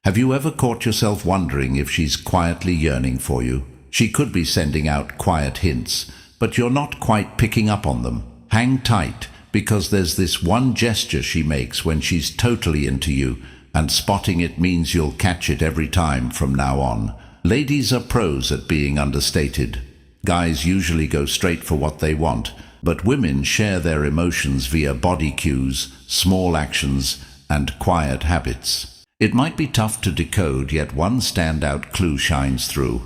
Have you ever caught yourself wondering if she's quietly yearning for you? She could be sending out quiet hints, but you're not quite picking up on them. Hang tight, because there's this one gesture she makes when she's totally into you, and spotting it means you'll catch it every time from now on. Ladies are pros at being understated. Guys usually go straight for what they want, but women share their emotions via body cues, small actions, and quiet habits. It might be tough to decode, yet one standout clue shines through.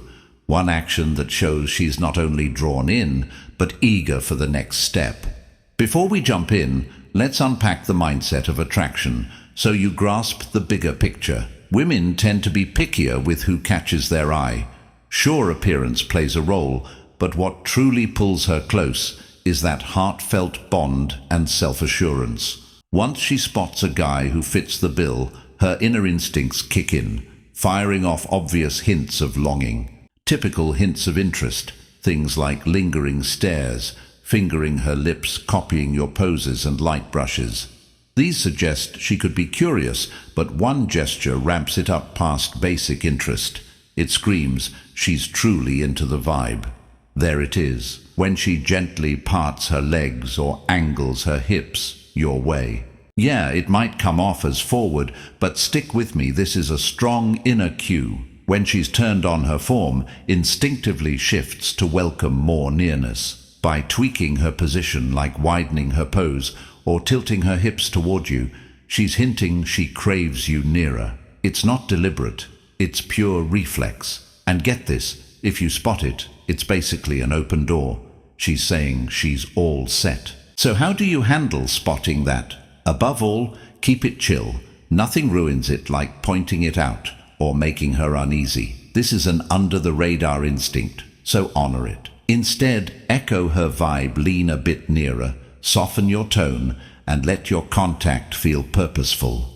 One action that shows she's not only drawn in, but eager for the next step. Before we jump in, let's unpack the mindset of attraction, so you grasp the bigger picture. Women tend to be pickier with who catches their eye. Sure, appearance plays a role, but what truly pulls her close is that heartfelt bond and self-assurance. Once she spots a guy who fits the bill, her inner instincts kick in, firing off obvious hints of longing. Typical hints of interest, things like lingering stares, fingering her lips, copying your poses and light brushes. These suggest she could be curious, but one gesture ramps it up past basic interest. It screams she's truly into the vibe. There it is, when she gently parts her legs or angles her hips your way. Yeah, it might come off as forward, but stick with me, this is a strong inner cue. When she's turned on, her form instinctively shifts to welcome more nearness. By tweaking her position, like widening her pose or tilting her hips toward you, she's hinting she craves you nearer. It's not deliberate, it's pure reflex. And get this, if you spot it, it's basically an open door. She's saying she's all set. So how do you handle spotting that? Above all, keep it chill. Nothing ruins it like pointing it out or making her uneasy. This is an under-the-radar instinct, so honor it. Instead, echo her vibe, lean a bit nearer, soften your tone, and let your contact feel purposeful.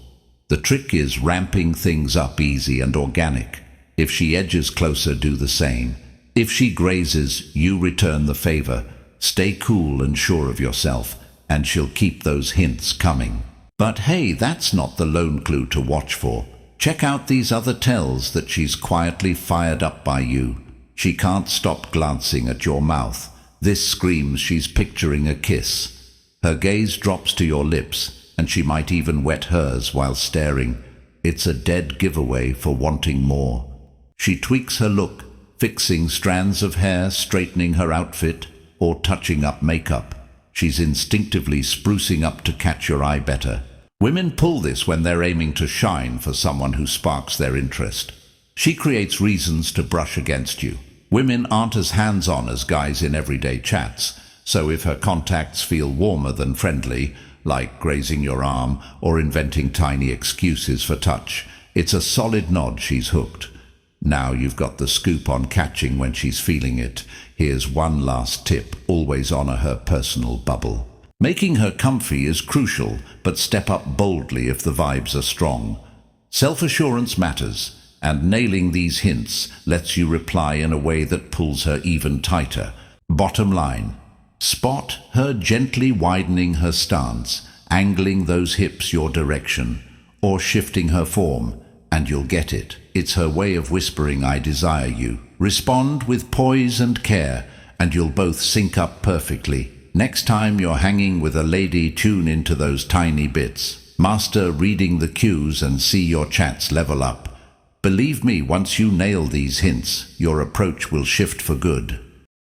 The trick is ramping things up easy and organic. If she edges closer, do the same. If she grazes, you return the favor. Stay cool and sure of yourself, and she'll keep those hints coming. But hey, that's not the lone clue to watch for. Check out these other tells that she's quietly fired up by you. She can't stop glancing at your mouth. This screams she's picturing a kiss. Her gaze drops to your lips, and she might even wet hers while staring. It's a dead giveaway for wanting more. She tweaks her look, fixing strands of hair, straightening her outfit, or touching up makeup. She's instinctively sprucing up to catch your eye better. Women pull this when they're aiming to shine for someone who sparks their interest. She creates reasons to brush against you. Women aren't as hands-on as guys in everyday chats, so if her contacts feel warmer than friendly, like grazing your arm or inventing tiny excuses for touch, it's a solid nod she's hooked. Now you've got the scoop on catching when she's feeling it. Here's one last tip: always honor her personal bubble. Making her comfy is crucial, but step up boldly if the vibes are strong. Self-assurance matters, and nailing these hints lets you reply in a way that pulls her even tighter. Bottom line, spot her gently widening her stance, angling those hips your direction, or shifting her form, and you'll get it. It's her way of whispering, "I desire you." Respond with poise and care, and you'll both sync up perfectly. Next time you're hanging with a lady, tune into those tiny bits. Master reading the cues and see your chats level up. Believe me, once you nail these hints, your approach will shift for good.